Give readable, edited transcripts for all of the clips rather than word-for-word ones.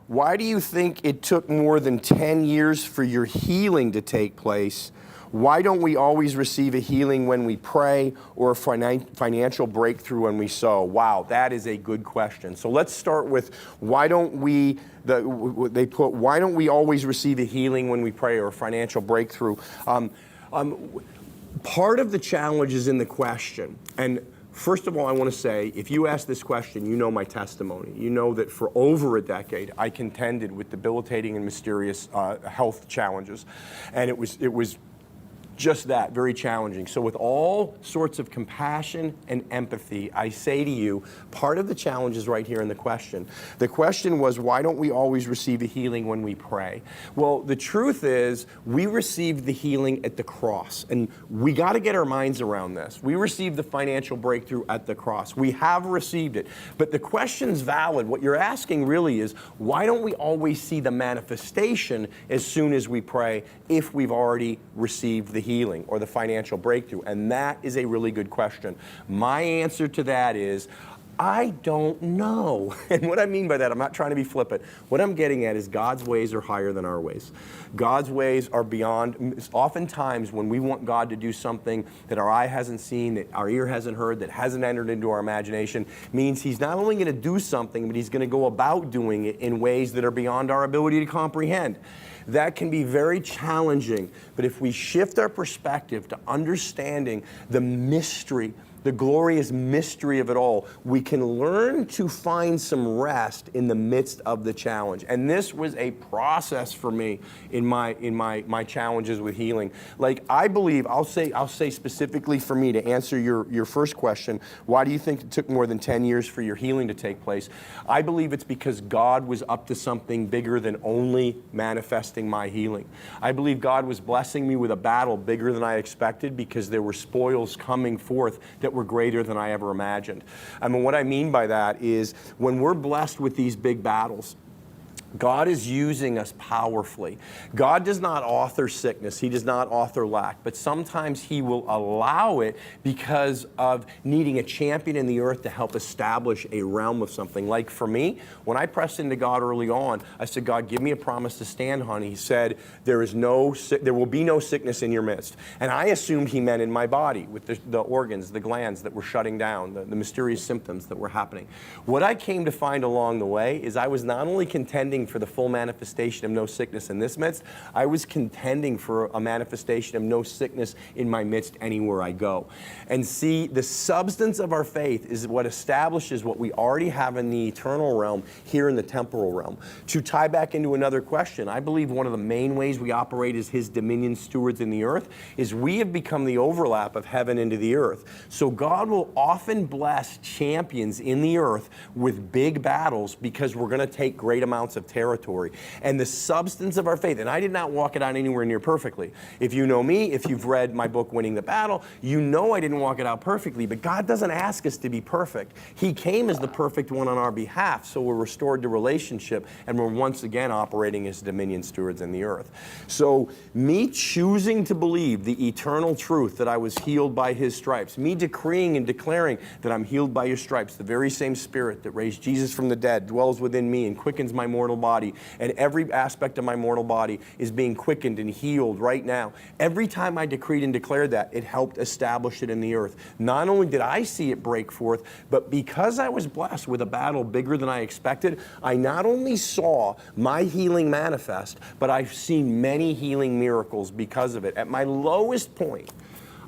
why do you think it took more than 10 years for your healing to take place? Why don't we always receive a healing when we pray or a financial breakthrough when we sow? Wow, that is a good question. So let's start with why don't we always receive a healing when we pray or a financial breakthrough? Part of the challenge is in the question. And first of all, I want to say, if you ask this question, you know my testimony. You know that for over a decade, I contended with debilitating and mysterious health challenges. And it was just that, very challenging. So with all sorts of compassion and empathy, I say to you, part of the challenge is right here in the question. The question was, why don't we always receive a healing when we pray? Well, the truth is, we received the healing at the cross. And we got to get our minds around this. We received the financial breakthrough at the cross. We have received it. But the question's valid. What you're asking really is, why don't we always see the manifestation as soon as we pray if we've already received the healing or the financial breakthrough? And that is a really good question. My answer to that is, I don't know. And what I mean by that, I'm not trying to be flippant. What I'm getting at is God's ways are higher than our ways. God's ways are beyond. Oftentimes when we want God to do something that our eye hasn't seen, that our ear hasn't heard, that hasn't entered into our imagination, means He's not only going to do something, but He's going to go about doing it in ways that are beyond our ability to comprehend. That can be very challenging, but if we shift our perspective to understanding the mystery, the glorious mystery of it all, we can learn to find some rest in the midst of the challenge. And this was a process for me in my challenges with healing. Like, I believe, I'll say specifically for me, to answer your first question, why do you think it took more than 10 years for your healing to take place? I believe it's because God was up to something bigger than only manifesting my healing. I believe God was blessing me with a battle bigger than I expected, because there were spoils coming forth that were greater than I ever imagined. I mean, what I mean by that is, when we're blessed with these big battles, God is using us powerfully. God does not author sickness. He does not author lack. But sometimes He will allow it because of needing a champion in the earth to help establish a realm of something. Like for me, when I pressed into God early on, I said, God, give me a promise to stand on. He said, there will be no sickness in your midst. And I assumed He meant in my body, with the organs, the glands that were shutting down, the mysterious symptoms that were happening. What I came to find along the way is I was not only contending for the full manifestation of no sickness in this midst, I was contending for a manifestation of no sickness in my midst anywhere I go. And see, the substance of our faith is what establishes what we already have in the eternal realm here in the temporal realm. To tie back into another question, I believe one of the main ways we operate as His dominion stewards in the earth is we have become the overlap of heaven into the earth. So God will often bless champions in the earth with big battles, because we're going to take great amounts of territory. And the substance of our faith, and I did not walk it out anywhere near perfectly. If you know me, if you've read my book, Winning the Battle, you know I didn't walk it out perfectly, but God doesn't ask us to be perfect. He came as the perfect one on our behalf, so we're restored to relationship, and we're once again operating as dominion stewards in the earth. So me choosing to believe the eternal truth that I was healed by His stripes, me decreeing and declaring that I'm healed by His stripes, the very same Spirit that raised Jesus from the dead dwells within me and quickens my mortal body, and every aspect of my mortal body is being quickened and healed right now. Every time I decreed and declared that, it helped establish it in the earth. Not only did I see it break forth, but because I was blessed with a battle bigger than I expected, I not only saw my healing manifest, but I've seen many healing miracles because of it. At my lowest point,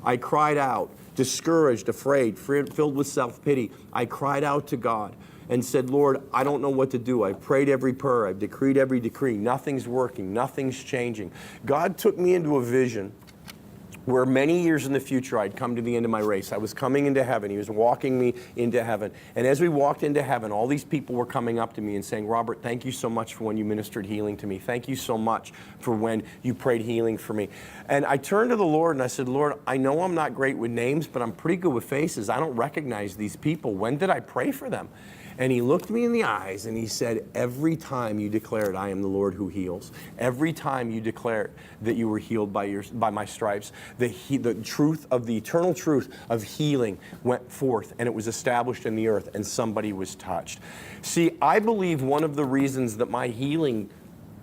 I cried out, discouraged, afraid, filled with self-pity. I cried out to God and said, Lord, I don't know what to do. I've prayed every prayer. I've decreed every decree. Nothing's working. Nothing's changing. God took me into a vision where many years in the future I'd come to the end of my race. I was coming into heaven. He was walking me into heaven. And as we walked into heaven, all these people were coming up to me and saying, Robert, thank you so much for when you ministered healing to me. Thank you so much for when you prayed healing for me. And I turned to the Lord and I said, Lord, I know I'm not great with names, but I'm pretty good with faces. I don't recognize these people. When did I pray for them? And he looked me in the eyes and he said, every time you declared, I am the Lord who heals, every time you declared that you were healed by my stripes, the truth of the eternal truth of healing went forth, and it was established in the earth, and somebody was touched. See, I believe one of the reasons that my healing,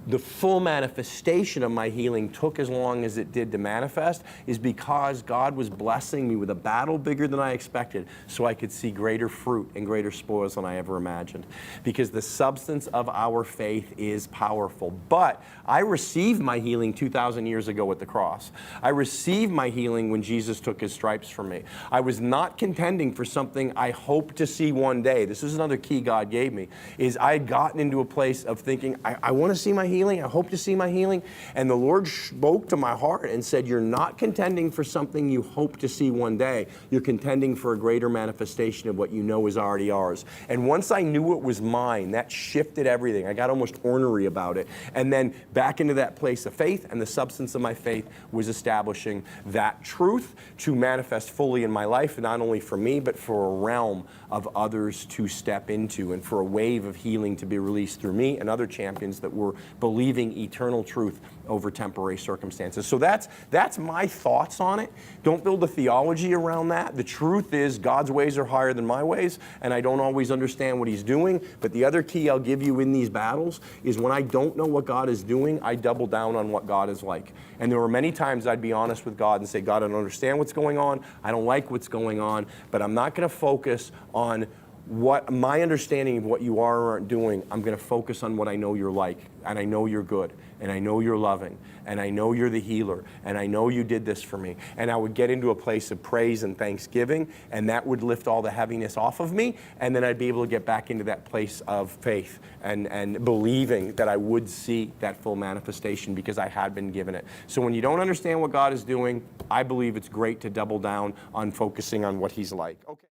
the full manifestation of my healing, took as long as it did to manifest is because God was blessing me with a battle bigger than I expected so I could see greater fruit and greater spoils than I ever imagined. Because the substance of our faith is powerful. But I received my healing 2,000 years ago at the cross. I received my healing when Jesus took his stripes for me. I was not contending for something I hope to see one day. This is another key God gave me, is I had gotten into a place of thinking, I want to see my healing. I hope to see my healing. And the Lord spoke to my heart and said, you're not contending for something you hope to see one day. You're contending for a greater manifestation of what you know is already ours. And once I knew it was mine, that shifted everything. I got almost ornery about it. And then back into that place of faith, and the substance of my faith was establishing that truth to manifest fully in my life, not only for me, but for a realm of others to step into, and for a wave of healing to be released through me and other champions that were believing eternal truth over temporary circumstances. So that's my thoughts on it. Don't build a theology around that. The truth is God's ways are higher than my ways, and I don't always understand what he's doing. But the other key I'll give you in these battles is when I don't know what God is doing, I double down on what God is like. And there were many times I'd be honest with God and say, God, I don't understand what's going on. I don't like what's going on, but I'm not going to focus on what my understanding of what you are or aren't doing. I'm going to focus on what I know you're like, and I know you're good, and I know you're loving, and I know you're the healer, and I know you did this for me. And I would get into a place of praise and thanksgiving, and that would lift all the heaviness off of me, and then I'd be able to get back into that place of faith and believing that I would see that full manifestation because I had been given it. So when you don't understand what God is doing, I believe it's great to double down on focusing on what he's like. Okay.